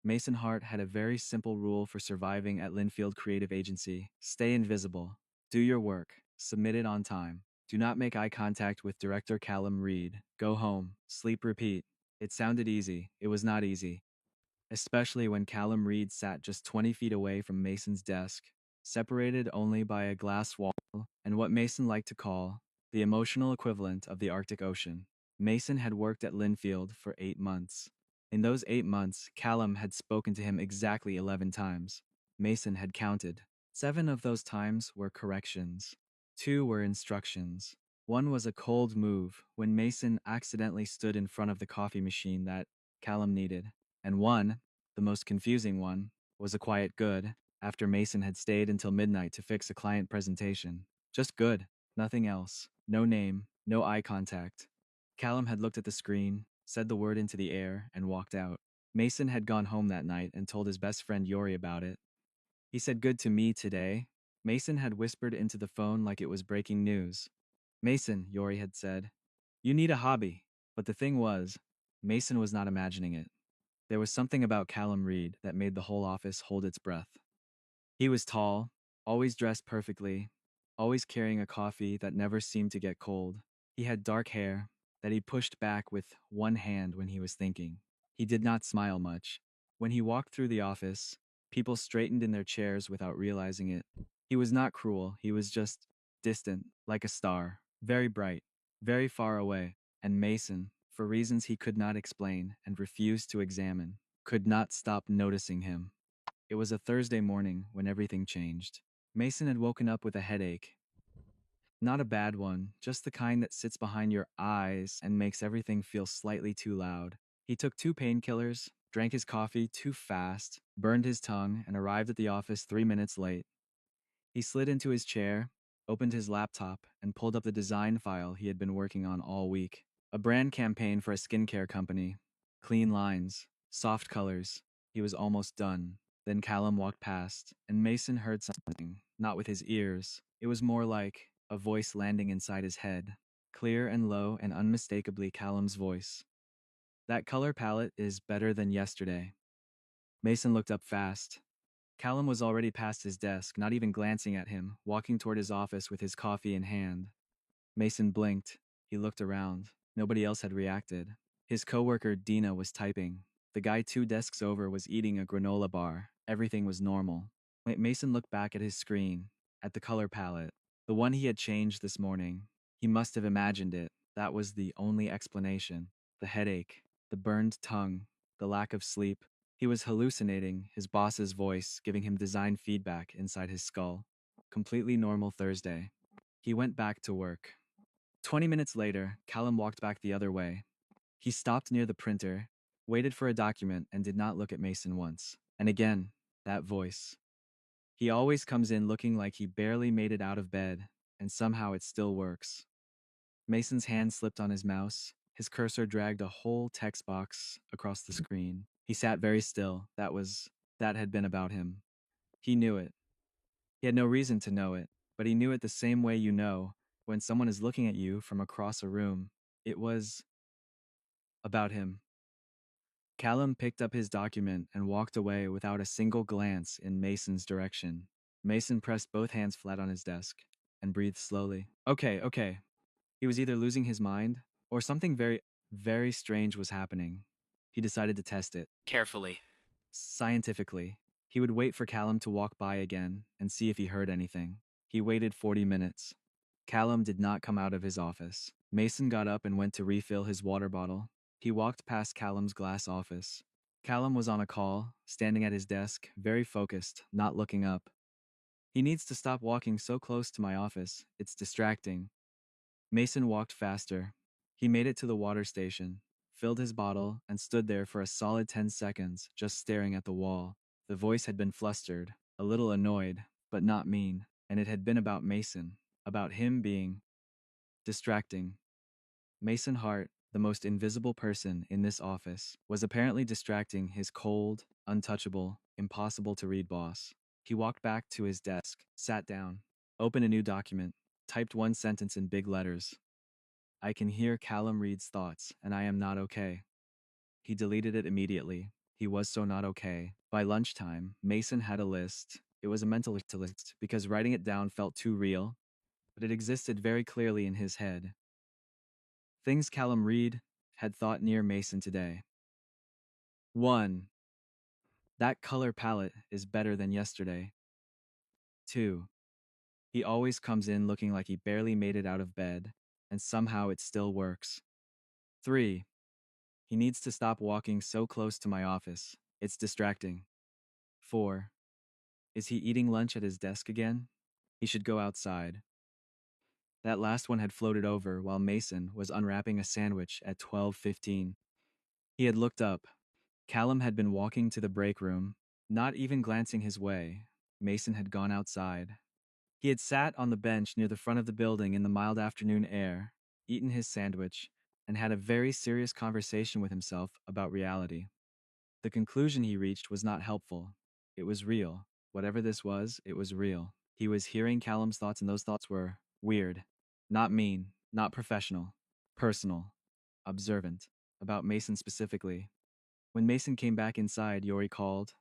Mason Hart had a very simple rule for surviving at Linfield Creative Agency. Stay invisible. Do your work. Submit it on time. Do not make eye contact with director Callum Reed. Go home. Sleep, repeat. It sounded easy. It was not easy. Especially when Callum Reed sat just 20 feet away from Mason's desk, separated only by a glass wall and what Mason liked to call the emotional equivalent of the Arctic Ocean. Mason had worked at Linfield for 8 months. In those 8 months, Callum had spoken to him exactly 11 times. Mason had counted. 7 of those times were corrections. 2 were instructions. One was a cold move when Mason accidentally stood in front of the coffee machine that Callum needed. And one, the most confusing one, was a quiet good, after Mason had stayed until midnight to fix a client presentation. Just good, nothing else. No name, no eye contact. Callum had looked at the screen, said the word into the air, and walked out. Mason had gone home that night and told his best friend Yori about it. He said good to me today. Mason had whispered into the phone like it was breaking news. Mason, Yori had said, you need a hobby. But the thing was, Mason was not imagining it. There was something about Callum Reed that made the whole office hold its breath. He was tall, always dressed perfectly, always carrying a coffee that never seemed to get cold. He had dark hair that he pushed back with one hand when he was thinking. He did not smile much. When he walked through the office, people straightened in their chairs without realizing it. He was not cruel, he was just distant, like a star, very bright, very far away, and Mason, for reasons he could not explain and refused to examine, could not stop noticing him. It was a Thursday morning when everything changed. Mason had woken up with a headache. Not a bad one, just the kind that sits behind your eyes and makes everything feel slightly too loud. He took 2 painkillers, drank his coffee too fast, burned his tongue, and arrived at the office 3 minutes late. He slid into his chair, opened his laptop, and pulled up the design file he had been working on all week. A brand campaign for a skincare company. Clean lines, soft colors. He was almost done. Then Callum walked past, and Mason heard something, not with his ears. It was more like a voice landing inside his head, clear and low and unmistakably Callum's voice. That color palette is better than yesterday. Mason looked up fast. Callum was already past his desk, not even glancing at him, walking toward his office with his coffee in hand. Mason blinked. He looked around. Nobody else had reacted. His coworker, Dina, was typing. The guy 2 desks over was eating a granola bar. Everything was normal. Mason looked back at his screen, at the color palette, the one he had changed this morning. He must have imagined it. That was the only explanation. The headache, the burned tongue, the lack of sleep. He was hallucinating, his boss's voice giving him design feedback inside his skull. Completely normal Thursday. He went back to work. 20 minutes later, Callum walked back the other way. He stopped near the printer, waited for a document, and did not look at Mason once. And again, that voice. He always comes in looking like he barely made it out of bed, and somehow it still works. Mason's hand slipped on his mouse. His cursor dragged a whole text box across the screen. He sat very still. That had been about him. He knew it. He had no reason to know it, but he knew it the same way you know when someone is looking at you from across a room. It was about him. Callum picked up his document and walked away without a single glance in Mason's direction. Mason pressed both hands flat on his desk and breathed slowly. Okay. He was either losing his mind or something very, very strange was happening. He decided to test it. Carefully. Scientifically. He would wait for Callum to walk by again and see if he heard anything. He waited 40 minutes. Callum did not come out of his office. Mason got up and went to refill his water bottle. He walked past Callum's glass office. Callum was on a call, standing at his desk, very focused, not looking up. He needs to stop walking so close to my office. It's distracting. Mason walked faster. He made it to the water station, filled his bottle, and stood there for a solid 10 seconds, just staring at the wall. The voice had been flustered, a little annoyed, but not mean, and it had been about Mason, about him being distracting. Mason Hart, the most invisible person in this office, was apparently distracting his cold, untouchable, impossible to read boss. He walked back to his desk, sat down, opened a new document, typed one sentence in big letters. I can hear Callum Reed's thoughts, and I am not okay. He deleted it immediately. He was so not okay. By lunchtime, Mason had a list. It was a mental list because writing it down felt too real, but it existed very clearly in his head. Things Callum Reed had thought near Mason today. 1. That color palette is better than yesterday. 2. He always comes in looking like he barely made it out of bed, and somehow it still works. 3. He needs to stop walking so close to my office. It's distracting. 4. Is he eating lunch at his desk again? He should go outside. That last one had floated over while Mason was unwrapping a sandwich at 12:15. He had looked up. Callum had been walking to the break room, not even glancing his way. Mason had gone outside. He had sat on the bench near the front of the building in the mild afternoon air, eaten his sandwich, and had a very serious conversation with himself about reality. The conclusion he reached was not helpful. It was real. Whatever this was, it was real. He was hearing Callum's thoughts, and those thoughts were weird. Not mean, not professional. Personal. Observant. About Mason specifically. When Mason came back inside, Yori called.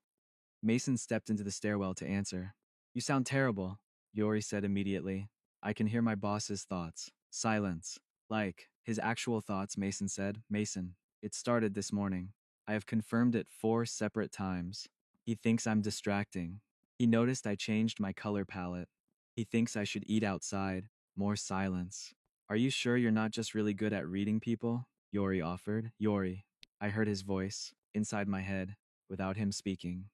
Mason stepped into the stairwell to answer. You sound terrible, Yori said immediately. I can hear my boss's thoughts. Silence. Like, his actual thoughts, Mason said. Mason, it started this morning. I have confirmed it 4 separate times. He thinks I'm distracting. He noticed I changed my color palette. He thinks I should eat outside. More silence. Are you sure you're not just really good at reading people? Yori offered. Yori. I heard his voice, inside my head, without him speaking.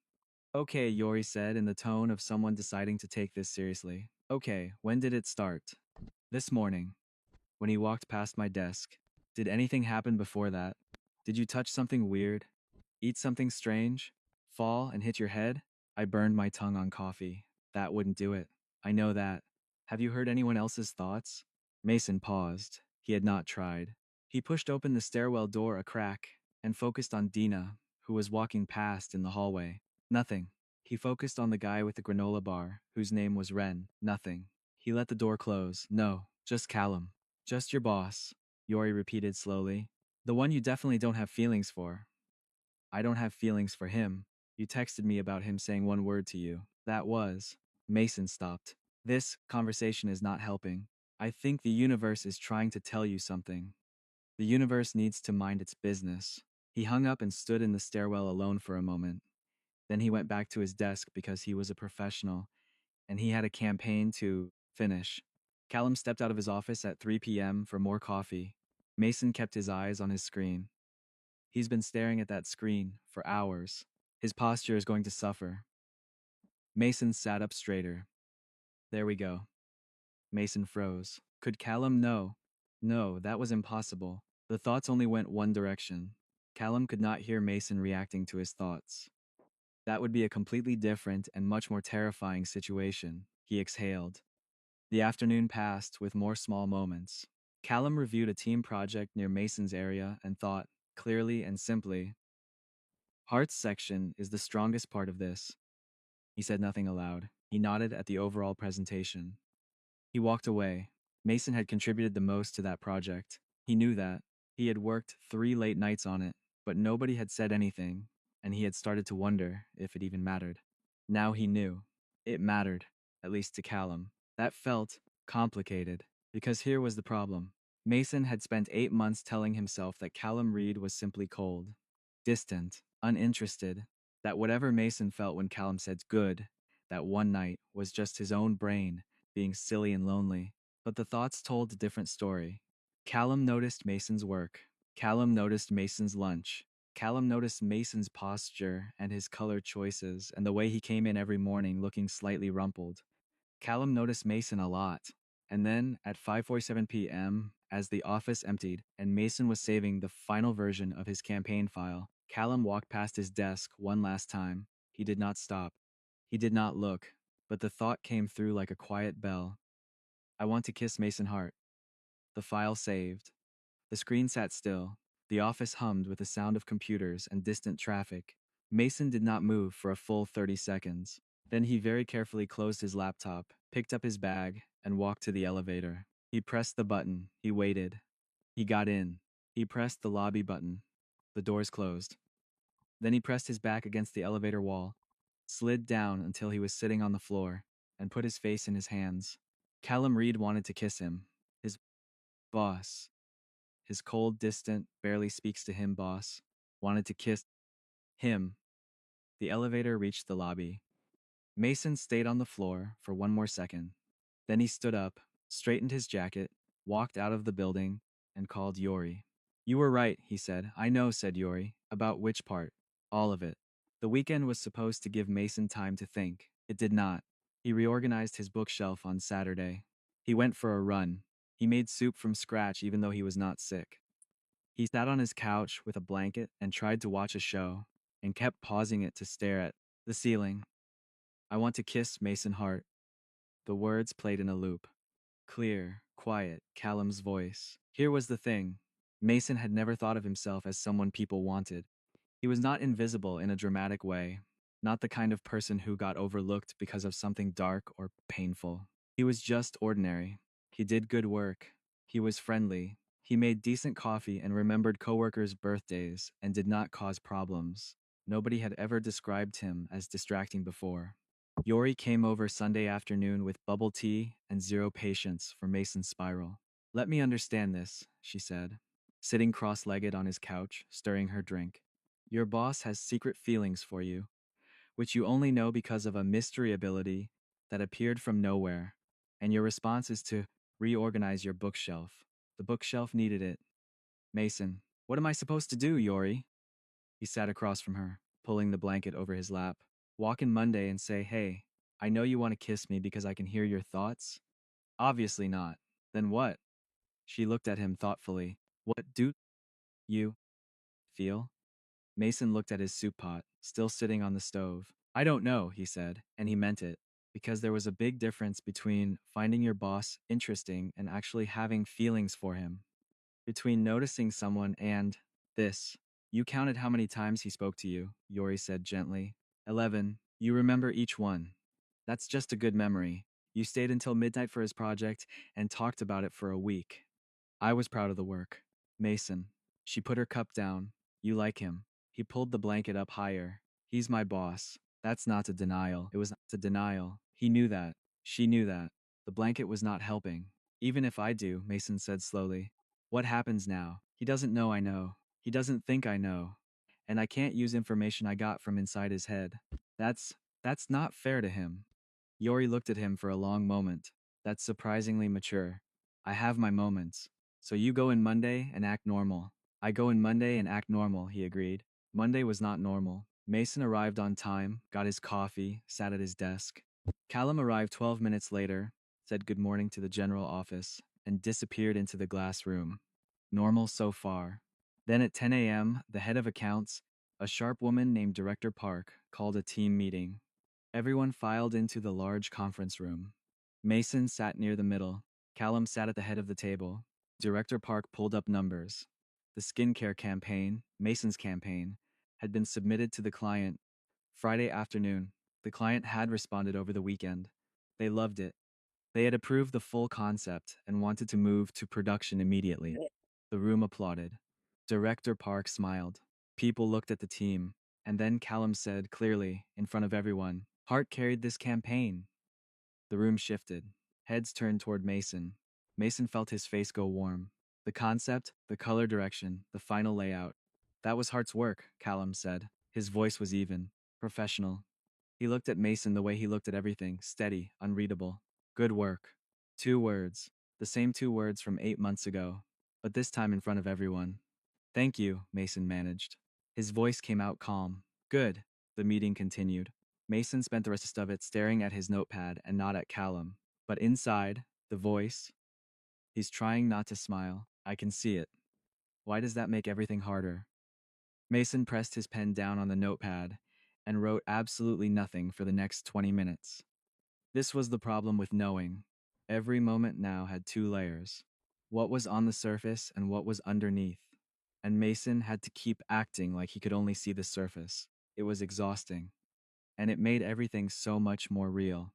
Okay, Yori said in the tone of someone deciding to take this seriously. Okay, when did it start? This morning, when he walked past my desk. Did anything happen before that? Did you touch something weird? Eat something strange? Fall and hit your head? I burned my tongue on coffee. That wouldn't do it. I know that. Have you heard anyone else's thoughts? Mason paused. He had not tried. He pushed open the stairwell door a crack and focused on Dina, who was walking past in the hallway. Nothing. He focused on the guy with the granola bar, whose name was Ren. Nothing. He let the door close. No, just Callum. Just your boss, Yori repeated slowly. The one you definitely don't have feelings for. I don't have feelings for him. You texted me about him saying one word to you. That was. Mason stopped. This conversation is not helping. I think the universe is trying to tell you something. The universe needs to mind its business. He hung up and stood in the stairwell alone for a moment. Then he went back to his desk because he was a professional and he had a campaign to finish. Callum stepped out of his office at 3 p.m. for more coffee. Mason kept his eyes on his screen. He's been staring at that screen for hours. His posture is going to suffer. Mason sat up straighter. There we go. Mason froze. Could Callum know? No, that was impossible. The thoughts only went one direction. Callum could not hear Mason reacting to his thoughts. That would be a completely different and much more terrifying situation. He exhaled. The afternoon passed with more small moments. Callum reviewed a team project near Mason's area and thought, clearly and simply, Hart's section is the strongest part of this. He said nothing aloud. He nodded at the overall presentation. He walked away. Mason had contributed the most to that project. He knew that. He had worked 3 late nights on it, but nobody had said anything, and he had started to wonder if it even mattered. Now he knew. It mattered, at least to Callum. That felt complicated, because here was the problem. Mason had spent 8 months telling himself that Callum Reed was simply cold, distant, uninterested, that whatever Mason felt when Callum said good, that one night was just his own brain being silly and lonely. But the thoughts told a different story. Callum noticed Mason's work. Callum noticed Mason's lunch. Callum noticed Mason's posture and his color choices and the way he came in every morning looking slightly rumpled. Callum noticed Mason a lot. And then, at 5:47 p.m., as the office emptied and Mason was saving the final version of his campaign file, Callum walked past his desk one last time. He did not stop. He did not look, but the thought came through like a quiet bell. I want to kiss Mason Hart. The file saved. The screen sat still. The office hummed with the sound of computers and distant traffic. Mason did not move for a full 30 seconds. Then he very carefully closed his laptop, picked up his bag, and walked to the elevator. He pressed the button. He waited. He got in. He pressed the lobby button. The doors closed. Then he pressed his back against the elevator wall, slid down until he was sitting on the floor, and put his face in his hands. Callum Reed wanted to kiss him. His boss, his cold, distant, barely speaks to him boss, wanted to kiss him. The elevator reached the lobby. Mason stayed on the floor for one more second. Then he stood up, straightened his jacket, walked out of the building, and called Yori. You were right, he said. I know, said Yori. About which part? All of it. The weekend was supposed to give Mason time to think. It did not. He reorganized his bookshelf on Saturday. He went for a run. He made soup from scratch even though he was not sick. He sat on his couch with a blanket and tried to watch a show, and kept pausing it to stare at the ceiling. I want to kiss Mason Hart. The words played in a loop. Clear, quiet, Callum's voice. Here was the thing. Mason had never thought of himself as someone people wanted. He was not invisible in a dramatic way, not the kind of person who got overlooked because of something dark or painful. He was just ordinary. He did good work. He was friendly. He made decent coffee and remembered coworkers' birthdays and did not cause problems. Nobody had ever described him as distracting before. Yori came over Sunday afternoon with bubble tea and zero patience for Mason's spiral. Let me understand this, she said, sitting cross-legged on his couch, stirring her drink. Your boss has secret feelings for you, which you only know because of a mystery ability that appeared from nowhere, and your response is to reorganize your bookshelf. The bookshelf needed it. Mason, what am I supposed to do, Yori? He sat across from her, pulling the blanket over his lap. Walk in Monday and say, hey, I know you want to kiss me because I can hear your thoughts? Obviously not. Then what? She looked at him thoughtfully. What do you feel? Mason looked at his soup pot, still sitting on the stove. I don't know, he said, and he meant it, because there was a big difference between finding your boss interesting and actually having feelings for him. Between noticing someone and this. You counted how many times he spoke to you, Yori said gently. 11. You remember each one. That's just a good memory. You stayed until midnight for his project and talked about it for a week. I was proud of the work. Mason. She put her cup down. You like him. He pulled the blanket up higher. He's my boss. That's not a denial. It was not a denial. He knew that. She knew that. The blanket was not helping. Even if I do, Mason said slowly. What happens now? He doesn't know I know. He doesn't think I know. And I can't use information I got from inside his head. That's not fair to him. Yori looked at him for a long moment. That's surprisingly mature. I have my moments. So you go in Monday and act normal. I go in Monday and act normal, he agreed. Monday was not normal. Mason arrived on time, got his coffee, sat at his desk. Callum arrived 12 minutes later, said good morning to the general office, and disappeared into the glass room. Normal so far. Then at 10 a.m., the head of accounts, a sharp woman named Director Park, called a team meeting. Everyone filed into the large conference room. Mason sat near the middle. Callum sat at the head of the table. Director Park pulled up numbers. The skincare campaign, Mason's campaign, had been submitted to the client Friday afternoon. The client had responded over the weekend. They loved it. They had approved the full concept and wanted to move to production immediately. The room applauded. Director Park smiled. People looked at the team, and then Callum said clearly, in front of everyone, Hart carried this campaign. The room shifted. Heads turned toward Mason. Mason felt his face go warm. The concept, the color direction, the final layout. That was Hart's work, Callum said. His voice was even, professional. He looked at Mason the way he looked at everything, steady, unreadable. Good work. 2 words. The same 2 words from 8 months ago, but this time in front of everyone. Thank you, Mason managed. His voice came out calm. Good. The meeting continued. Mason spent the rest of it staring at his notepad and not at Callum. But inside, the voice, he's trying not to smile. I can see it. Why does that make everything harder? Mason pressed his pen down on the notepad and wrote absolutely nothing for the next 20 minutes. This was the problem with knowing. Every moment now had 2 layers. What was on the surface and what was underneath. And Mason had to keep acting like he could only see the surface. It was exhausting. And it made everything so much more real.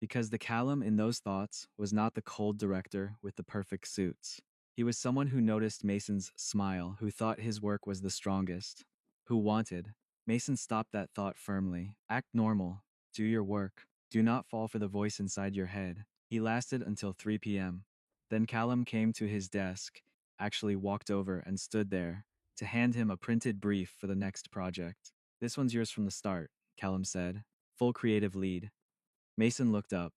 Because the Callum in those thoughts was not the cold director with the perfect suits. He was someone who noticed Mason's smile, who thought his work was the strongest, who wanted, Mason stopped that thought firmly. Act normal. Do your work. Do not fall for the voice inside your head. He lasted until 3 p.m. Then Callum came to his desk, actually walked over and stood there to hand him a printed brief for the next project. This one's yours from the start, Callum said. Full creative lead. Mason looked up.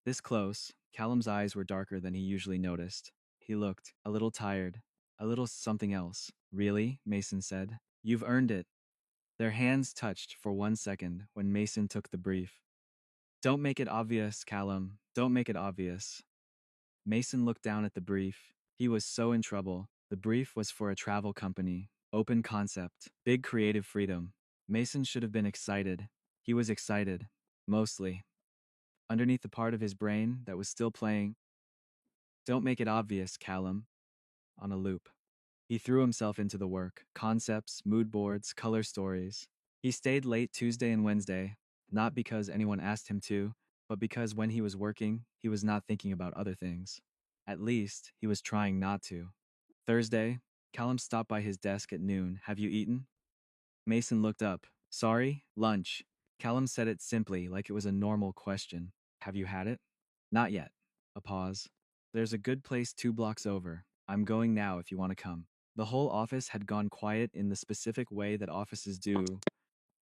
This close, Callum's eyes were darker than he usually noticed. He looked a little tired, a little something else. Really? Mason said. You've earned it. Their hands touched for 1 second when Mason took the brief. Don't make it obvious, Callum. Don't make it obvious. Mason looked down at the brief. He was so in trouble. The brief was for a travel company. Open concept. Big creative freedom. Mason should have been excited. He was excited. Mostly. Underneath the part of his brain that was still playing, "Don't make it obvious, Callum," on a loop. He threw himself into the work. Concepts, mood boards, color stories. He stayed late Tuesday and Wednesday, not because anyone asked him to, but because when he was working, he was not thinking about other things. At least, he was trying not to. Thursday, Callum stopped by his desk at noon. Have you eaten? Mason looked up. Sorry, lunch. Callum said it simply, like it was a normal question. Have you had it? Not yet. A pause. There's a good place 2 blocks over. I'm going now if you want to come. The whole office had gone quiet in the specific way that offices do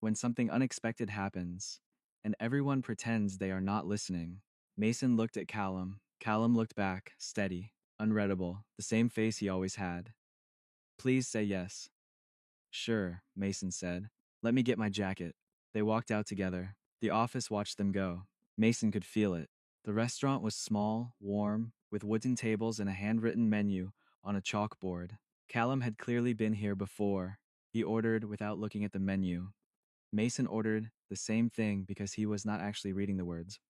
when something unexpected happens, and everyone pretends they are not listening. Mason looked at Callum. Callum looked back, steady, unreadable, the same face he always had. Please say yes. Sure, Mason said. Let me get my jacket. They walked out together. The office watched them go. Mason could feel it. The restaurant was small, warm, with wooden tables and a handwritten menu on a chalkboard. Callum had clearly been here before. He ordered without looking at the menu. Mason ordered the same thing because he was not actually reading the words.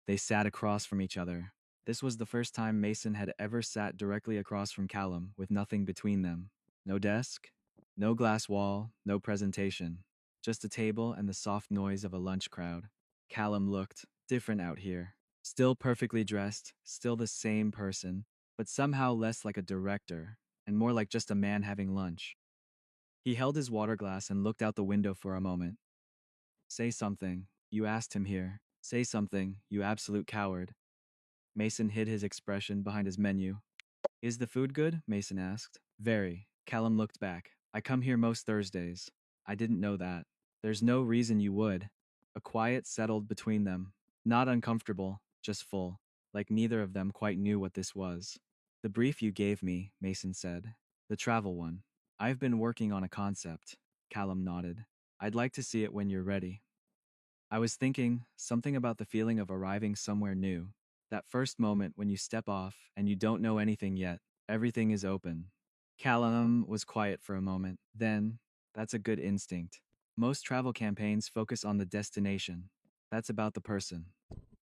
They sat across from each other. This was the first time Mason had ever sat directly across from Callum with nothing between them. No desk, no glass wall, no presentation. Just a table and the soft noise of a lunch crowd. Callum looked different out here. Still perfectly dressed, still the same person, but somehow less like a director and more like just a man having lunch. He held his water glass and looked out the window for a moment. Say something. You asked him here. Say something, you absolute coward. Mason hid his expression behind his menu. Is the food good? Mason asked. Very. Callum looked back. I come here most Thursdays. I didn't know that. There's no reason you would. A quiet settled between them. Not uncomfortable, just full, like neither of them quite knew what this was. The brief you gave me, Mason said. The travel one. I've been working on a concept. Callum nodded. I'd like to see it when you're ready. I was thinking something about the feeling of arriving somewhere new. That first moment when you step off and you don't know anything yet, everything is open. Callum was quiet for a moment. Then, that's a good instinct. Most travel campaigns focus on the destination. That's about the person.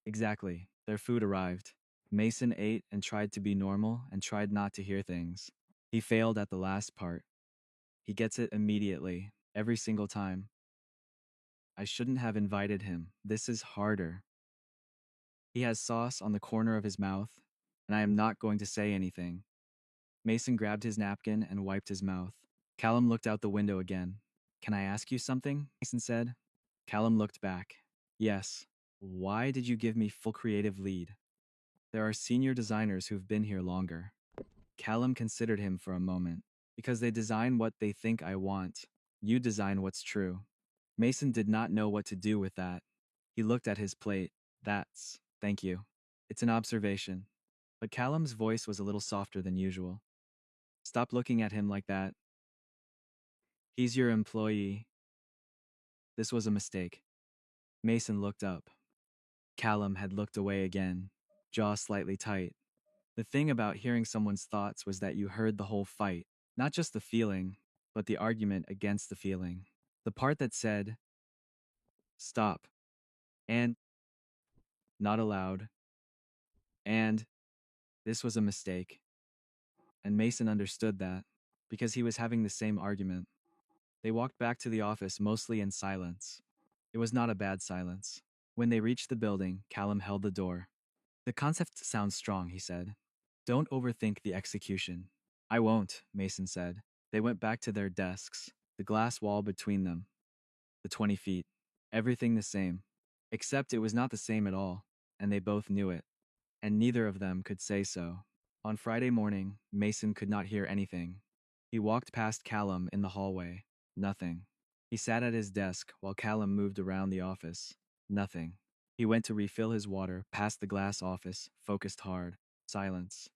Exactly. Their food arrived. Mason ate and tried to be normal and tried not to hear things. He failed at the last part. He gets it immediately, every single time. I shouldn't have invited him. This is harder. He has sauce on the corner of his mouth, and I am not going to say anything. Mason grabbed his napkin and wiped his mouth. Callum looked out the window again. Can I ask you something? Mason said. Callum looked back. Yes. Why did you give me full creative lead? There are senior designers who've been here longer. Callum considered him for a moment. Because they design what they think I want. You design what's true. Mason did not know what to do with that. He looked at his plate. Thank you. It's an observation. But Callum's voice was a little softer than usual. Stop looking at him like that. He's your employee. This was a mistake. Mason looked up. Callum had looked away again, jaw slightly tight. The thing about hearing someone's thoughts was that you heard the whole fight, not just the feeling, but the argument against the feeling. The part that said, stop, and not allowed, and this was a mistake. And Mason understood that, because he was having the same argument. They walked back to the office mostly in silence. It was not a bad silence. When they reached the building, Callum held the door. The concept sounds strong, he said. Don't overthink the execution. I won't, Mason said. They went back to their desks, the glass wall between them. the 20 feet. Everything the same. Except it was not the same at all, and they both knew it. And neither of them could say so. On Friday morning, Mason could not hear anything. He walked past Callum in the hallway. Nothing. He sat at his desk while Callum moved around the office. Nothing. He went to refill his water past the glass office, focused hard. Silence.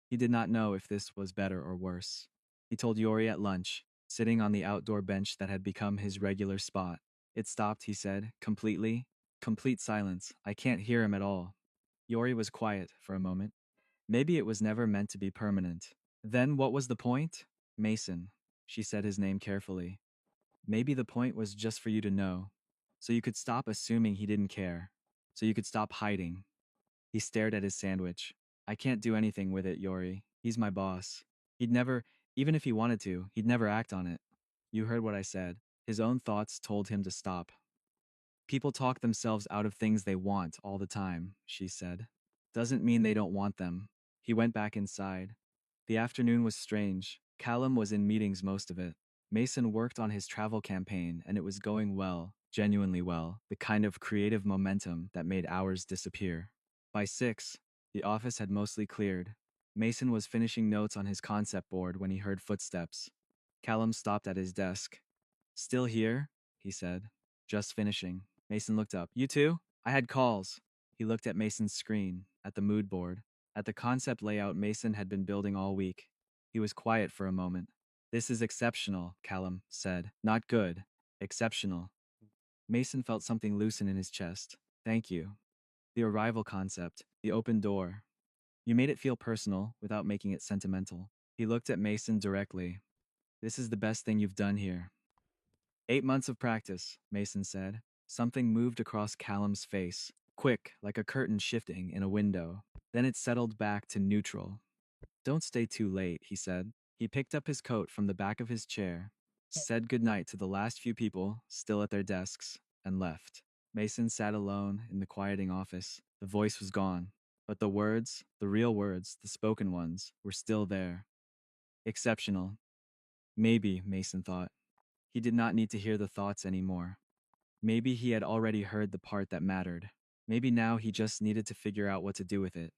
He did not know if this was better or worse. He told Yori at lunch, sitting on the outdoor bench that had become his regular spot. It stopped, he said, completely. Complete silence. I can't hear him at all. Yori was quiet for a moment. Maybe it was never meant to be permanent. Then what was the point? Mason. She said his name carefully. Maybe the point was just for you to know. So you could stop assuming he didn't care. So you could stop hiding. He stared at his sandwich. I can't do anything with it, Yori. He's my boss. He'd never, even if he wanted to, he'd never act on it. You heard what I said. His own thoughts told him to stop. People talk themselves out of things they want all the time, she said. Doesn't mean they don't want them. He went back inside. The afternoon was strange. Callum was in meetings most of it. Mason worked on his travel campaign and it was going well, genuinely well, the kind of creative momentum that made hours disappear. By 6, the office had mostly cleared. Mason was finishing notes on his concept board when he heard footsteps. Callum stopped at his desk. Still here? He said. Just finishing. Mason looked up. You too? I had calls. He looked at Mason's screen, at the mood board, at the concept layout Mason had been building all week. He was quiet for a moment. This is exceptional, Callum said. Not good. Exceptional. Mason felt something loosen in his chest. Thank you. The arrival concept, the open door. You made it feel personal without making it sentimental. He looked at Mason directly. This is the best thing you've done here. 8 months of practice, Mason said. Something moved across Callum's face, quick, like a curtain shifting in a window. Then it settled back to neutral. Don't stay too late, he said. He picked up his coat from the back of his chair, said goodnight to the last few people still at their desks, and left. Mason sat alone in the quieting office. The voice was gone, but the words, the real words, the spoken ones, were still there. Exceptional. Maybe, Mason thought. He did not need to hear the thoughts anymore. Maybe he had already heard the part that mattered. Maybe now he just needed to figure out what to do with it.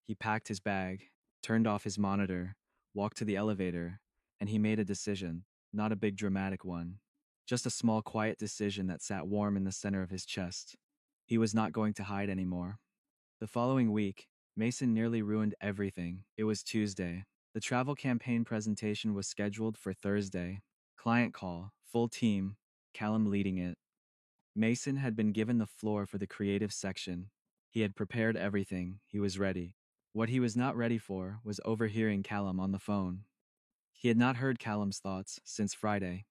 He packed his bag, turned off his monitor, walked to the elevator, and he made a decision, not a big dramatic one. Just a small quiet decision that sat warm in the center of his chest. He was not going to hide anymore. The following week, Mason nearly ruined everything. It was Tuesday. The travel campaign presentation was scheduled for Thursday. Client call, full team, Callum leading it. Mason had been given the floor for the creative section. He had prepared everything. He was ready. What he was not ready for was overhearing Callum on the phone. He had not heard Callum's thoughts since Friday.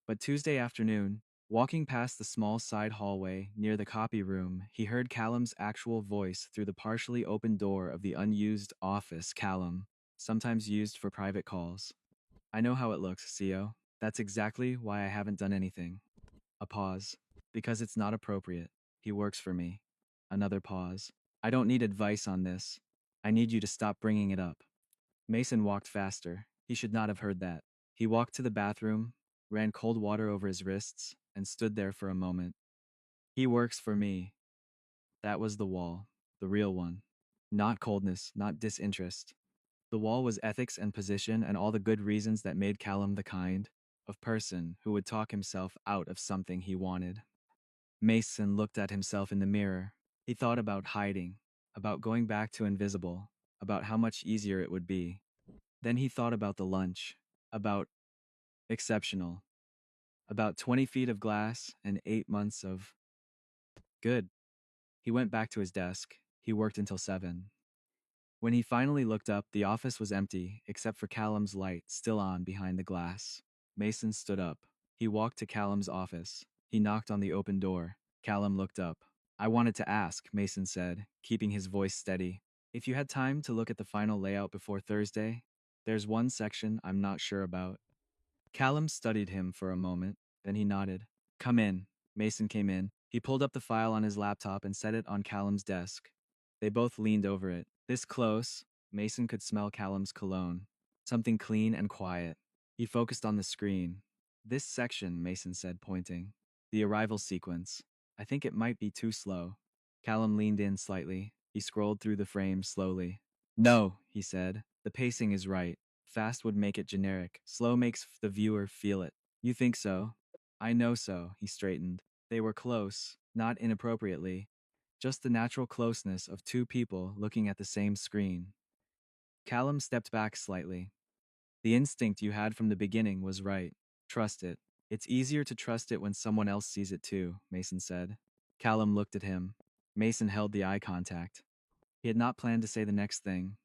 But Tuesday afternoon, walking past the small side hallway near the copy room, he heard Callum's actual voice through the partially open door of the unused office. Callum, sometimes used for private calls. I know how it looks, CO. That's exactly why I haven't done anything. A pause. Because it's not appropriate. He works for me. Another pause. I don't need advice on this. I need you to stop bringing it up. Mason walked faster. He should not have heard that. He walked to the bathroom, ran cold water over his wrists, and stood there for a moment. He works for me. That was the wall. The real one. Not coldness, not disinterest. The wall was ethics and position and all the good reasons that made Callum the kind of person who would talk himself out of something he wanted. Mason looked at himself in the mirror. He thought about hiding, about going back to invisible, about how much easier it would be. Then he thought about the lunch, about exceptional, about 20 feet of glass and 8 months of good. He went back to his desk. He worked until 7. When he finally looked up, the office was empty, except for Callum's light still on behind the glass. Mason stood up. He walked to Callum's office. He knocked on the open door. Callum looked up. I wanted to ask, Mason said, keeping his voice steady. If you had time to look at the final layout before Thursday, there's one section I'm not sure about. Callum studied him for a moment, then he nodded. Come in. Mason came in. He pulled up the file on his laptop and set it on Callum's desk. They both leaned over it. This close, Mason could smell Callum's cologne. Something clean and quiet. He focused on the screen. This section, Mason said, pointing. The arrival sequence. I think it might be too slow. Callum leaned in slightly. He scrolled through the frames slowly. No, he said. The pacing is right. Fast would make it generic. Slow makes the viewer feel it. You think so? I know so, he straightened. They were close, not inappropriately. Just the natural closeness of two people looking at the same screen. Callum stepped back slightly. The instinct you had from the beginning was right. Trust it. It's easier to trust it when someone else sees it too, Mason said. Callum looked at him. Mason held the eye contact. He had not planned to say the next thing,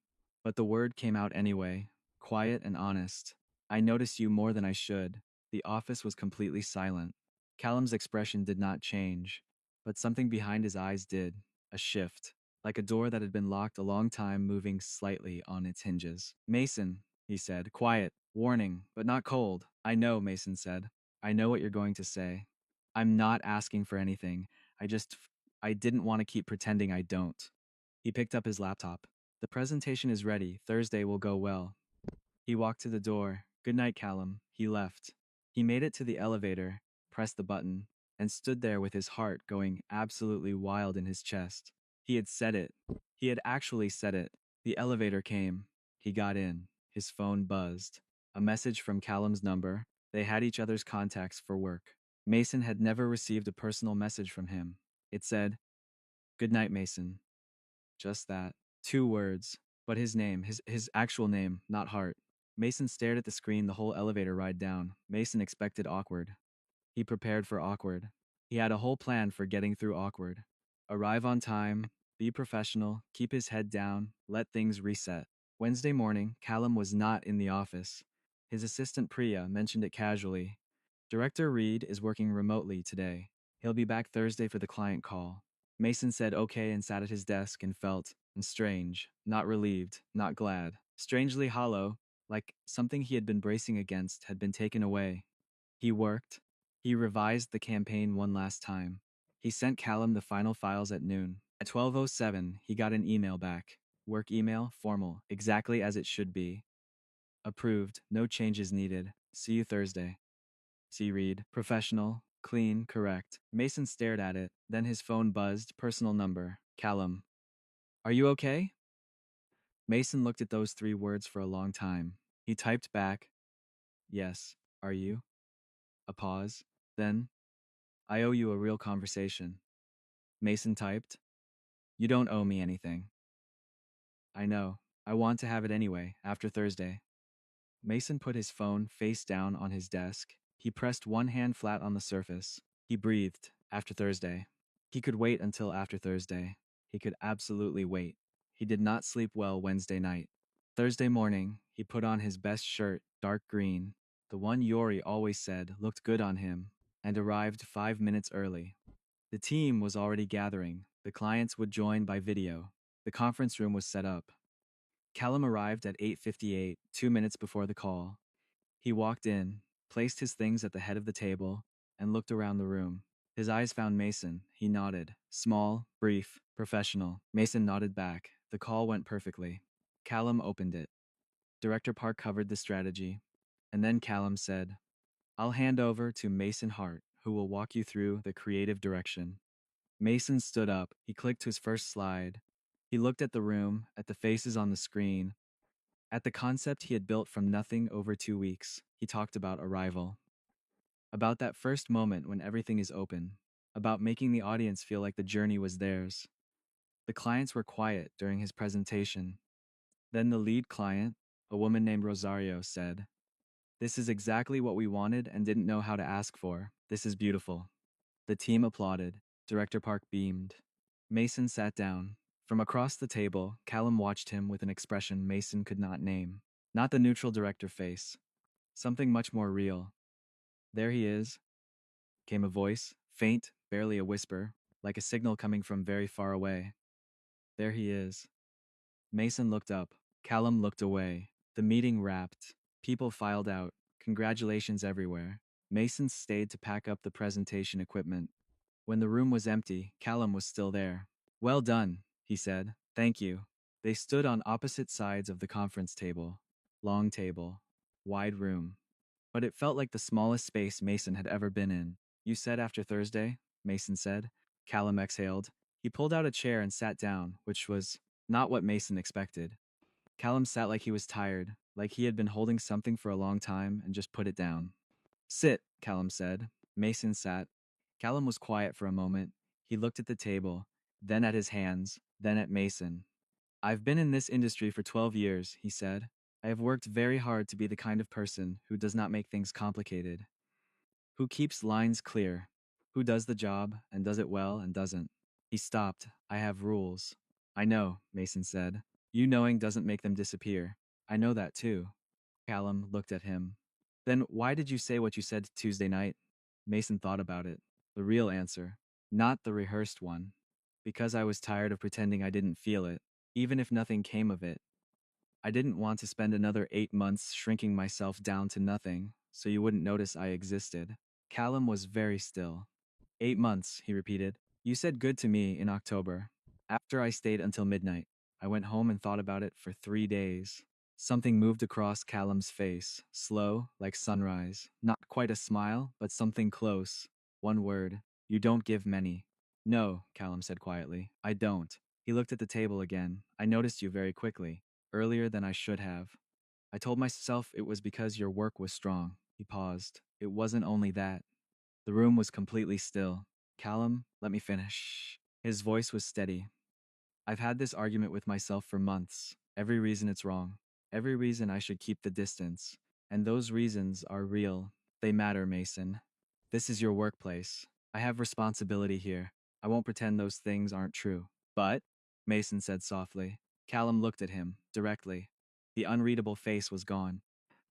but the word came out anyway, quiet and honest. I noticed you more than I should. The office was completely silent. Callum's expression did not change, but something behind his eyes did, a shift, like a door that had been locked a long time moving slightly on its hinges. Mason, he said, quiet, warning, but not cold. I know, Mason said. I know what you're going to say. I'm not asking for anything. I didn't want to keep pretending I don't. He picked up his laptop. The presentation is ready. Thursday will go well. He walked to the door. Good night, Callum. He left. He made it to the elevator, pressed the button, and stood there with his heart going absolutely wild in his chest. He had said it. He had actually said it. The elevator came. He got in. His phone buzzed. A message from Callum's number. They had each other's contacts for work. Mason had never received a personal message from him. It said, Good night, Mason. Just that. 2 words. But his name, his actual name, not Hart. Mason stared at the screen the whole elevator ride down. Mason expected awkward. He prepared for awkward. He had a whole plan for getting through awkward. Arrive on time, be professional, keep his head down, let things reset. Wednesday morning, Callum was not in the office. His assistant Priya mentioned it casually. Director Reed is working remotely today. He'll be back Thursday for the client call. Mason said okay and sat at his desk and felt strange, not relieved, not glad, strangely hollow, like something he had been bracing against had been taken away. He worked. He revised the campaign one last time. He sent Callum the final files at noon. At 12:07, he got an email back. Work email, formal, exactly as it should be. Approved, no changes needed. See you Thursday. See Reed, professional, clean, correct. Mason stared at it, then his phone buzzed, personal number. Callum. Are you okay? Mason looked at those 3 words for a long time. He typed back, Yes, are you? A pause. Then, I owe you a real conversation. Mason typed, You don't owe me anything. I know. I want to have it anyway, after Thursday. Mason put his phone face down on his desk. He pressed one hand flat on the surface. He breathed, after Thursday. He could wait until after Thursday. He could absolutely wait. He did not sleep well Wednesday night. Thursday morning, he put on his best shirt, dark green, the one Yori always said looked good on him, and arrived 5 minutes early. The team was already gathering. The clients would join by video. The conference room was set up. Callum arrived at 8:58, 2 minutes before the call. He walked in, placed his things at the head of the table, and looked around the room. His eyes found Mason. He nodded. Small, brief, professional. Mason nodded back. The call went perfectly. Callum opened it. Director Park covered the strategy. And then Callum said, I'll hand over to Mason Hart, who will walk you through the creative direction. Mason stood up. He clicked to his first slide. He looked at the room, at the faces on the screen, at the concept he had built from nothing over 2 weeks. He talked about arrival. About that first moment when everything is open. About making the audience feel like the journey was theirs. The clients were quiet during his presentation. Then the lead client, a woman named Rosario, said, This is exactly what we wanted and didn't know how to ask for. This is beautiful. The team applauded. Director Park beamed. Mason sat down. From across the table, Callum watched him with an expression Mason could not name. Not the neutral director face. Something much more real. There he is, came a voice, faint, barely a whisper, like a signal coming from very far away. There he is. Mason looked up. Callum looked away. The meeting wrapped. People filed out. Congratulations everywhere. Mason stayed to pack up the presentation equipment. When the room was empty, Callum was still there. Well done, he said. Thank you. They stood on opposite sides of the conference table. Long table. Wide room. But it felt like the smallest space Mason had ever been in. You said after Thursday, Mason said. Callum exhaled. He pulled out a chair and sat down, which was not what Mason expected. Callum sat like he was tired, like he had been holding something for a long time and just put it down. Sit, Callum said. Mason sat. Callum was quiet for a moment. He looked at the table, then at his hands, then at Mason. I've been in this industry for 12 years, he said. I have worked very hard to be the kind of person who does not make things complicated, who keeps lines clear, who does the job and does it well and doesn't. He stopped. I have rules. I know, Mason said. You knowing doesn't make them disappear. I know that too. Callum looked at him. Then why did you say what you said Tuesday night? Mason thought about it. The real answer, not the rehearsed one. Because I was tired of pretending I didn't feel it, even if nothing came of it. I didn't want to spend another 8 months shrinking myself down to nothing, so you wouldn't notice I existed. Callum was very still. 8 months, he repeated. You said good to me in October. After I stayed until midnight, I went home and thought about it for 3 days. Something moved across Callum's face, slow, like sunrise. Not quite a smile, but something close. One word. You don't give many. No, Callum said quietly. I don't. He looked at the table again. I noticed you very quickly. Earlier than I should have. I told myself it was because your work was strong. He paused. It wasn't only that. The room was completely still. Callum, let me finish. His voice was steady. I've had this argument with myself for months. Every reason it's wrong. Every reason I should keep the distance. And those reasons are real. They matter, Mason. This is your workplace. I have responsibility here. I won't pretend those things aren't true. But, Mason said softly. Callum looked at him, directly. The unreadable face was gone.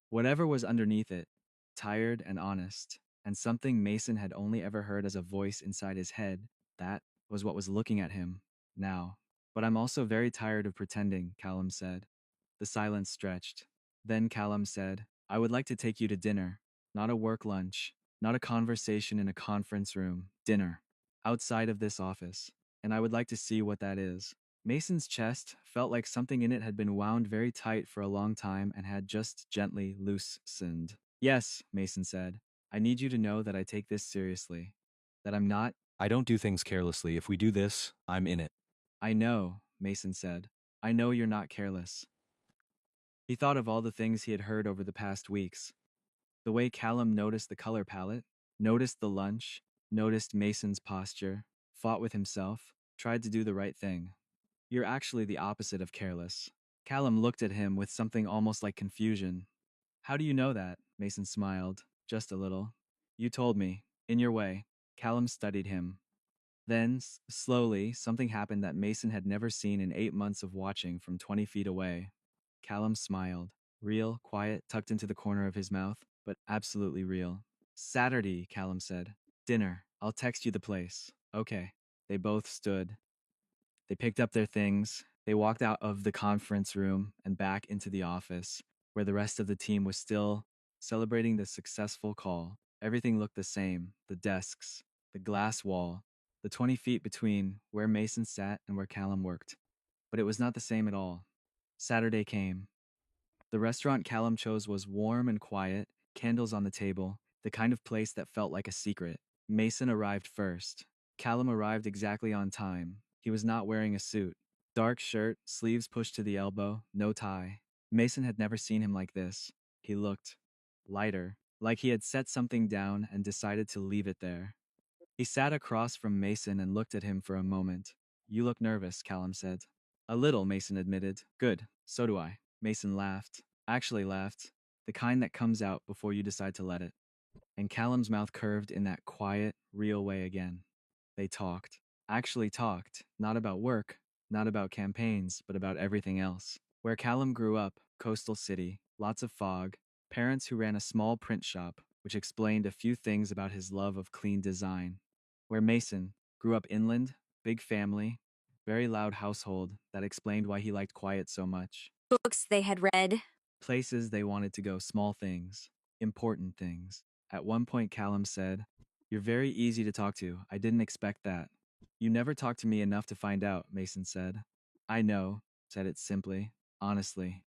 Whatever was underneath it, tired and honest, and something Mason had only ever heard as a voice inside his head, that was what was looking at him, now. But I'm also very tired of pretending, Callum said. The silence stretched. Then Callum said, I would like to take you to dinner. Not a work lunch, not a conversation in a conference room. Dinner. Outside of this office. And I would like to see what that is. Mason's chest felt like something in it had been wound very tight for a long time and had just gently loosened. Yes, Mason said. I need you to know that I take this seriously. That I'm not. I don't do things carelessly. If we do this, I'm in it. I know, Mason said. I know you're not careless. He thought of all the things he had heard over the past weeks. The way Callum noticed the color palette, noticed the lunch, noticed Mason's posture, fought with himself, tried to do the right thing. You're actually the opposite of careless. Callum looked at him with something almost like confusion. How do you know that? Mason smiled, just a little. You told me, in your way. Callum studied him. Then, slowly, something happened that Mason had never seen in 8 months of watching from 20 feet away. Callum smiled. Real, quiet, tucked into the corner of his mouth, but absolutely real. Saturday, Callum said. Dinner. I'll text you the place. Okay. They both stood. They picked up their things. They walked out of the conference room and back into the office, where the rest of the team was still celebrating the successful call. Everything looked the same, the desks, the glass wall, the 20 feet between where Mason sat and where Callum worked. But it was not the same at all. Saturday came. The restaurant Callum chose was warm and quiet, candles on the table, the kind of place that felt like a secret. Mason arrived first. Callum arrived exactly on time. He was not wearing a suit. Dark shirt, sleeves pushed to the elbow, no tie. Mason had never seen him like this. He looked lighter, like he had set something down and decided to leave it there. He sat across from Mason and looked at him for a moment. You look nervous, Callum said. A little, Mason admitted. Good, so do I. Mason laughed. Actually laughed. The kind that comes out before you decide to let it. And Callum's mouth curved in that quiet, real way again. They talked. Actually talked. Not about work, not about campaigns, but about everything else. Where Callum grew up, coastal city, lots of fog, parents who ran a small print shop, which explained a few things about his love of clean design. Where Mason grew up inland, big family, very loud household that explained why he liked quiet so much. Books they had read. Places they wanted to go, small things, important things. At one point, Callum said, You're very easy to talk to. I didn't expect that. You never talked to me enough to find out, Mason said. I know, said it simply, honestly.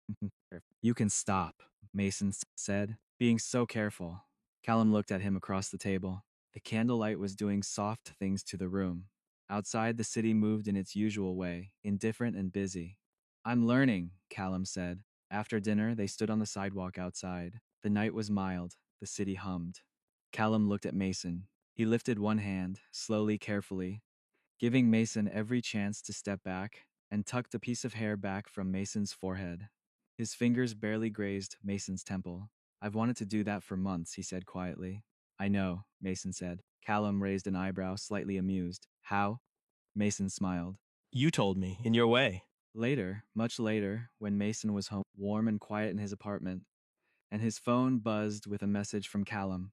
You can stop, Mason said, being so careful. Callum looked at him across the table. The candlelight was doing soft things to the room. Outside, the city moved in its usual way, indifferent and busy. I'm learning, Callum said. After dinner, they stood on the sidewalk outside. The night was mild. The city hummed. Callum looked at Mason. He lifted one hand, slowly, carefully, giving Mason every chance to step back, and tucked a piece of hair back from Mason's forehead. His fingers barely grazed Mason's temple. I've wanted to do that for months, he said quietly. I know, Mason said. Callum raised an eyebrow, slightly amused. How? Mason smiled. You told me, in your way. Later, much later, when Mason was home, warm and quiet in his apartment, and his phone buzzed with a message from Callum.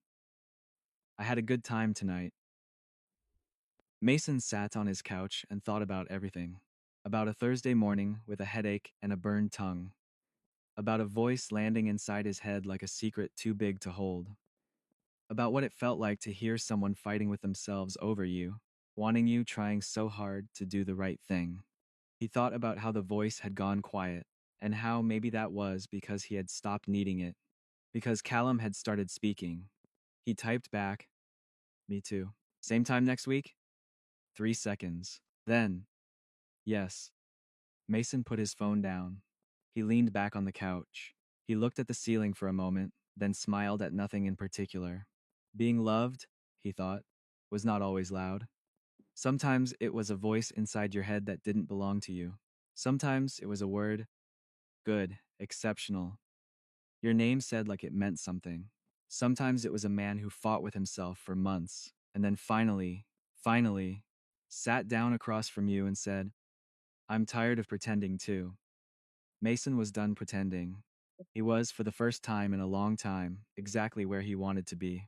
I had a good time tonight. Mason sat on his couch and thought about everything. About a Thursday morning with a headache and a burned tongue. About a voice landing inside his head like a secret too big to hold. About what it felt like to hear someone fighting with themselves over you, wanting you, trying so hard to do the right thing. He thought about how the voice had gone quiet, and how maybe that was because he had stopped needing it. Because Callum had started speaking. He typed back, Me too. Same time next week? 3 seconds. Then, yes. Mason put his phone down. He leaned back on the couch. He looked at the ceiling for a moment, then smiled at nothing in particular. Being loved, he thought, was not always loud. Sometimes it was a voice inside your head that didn't belong to you. Sometimes it was a word, good, exceptional. Your name said like it meant something. Sometimes it was a man who fought with himself for months, and then finally, sat down across from you and said, I'm tired of pretending too. Mason was done pretending. He was, for the first time in a long time, exactly where he wanted to be.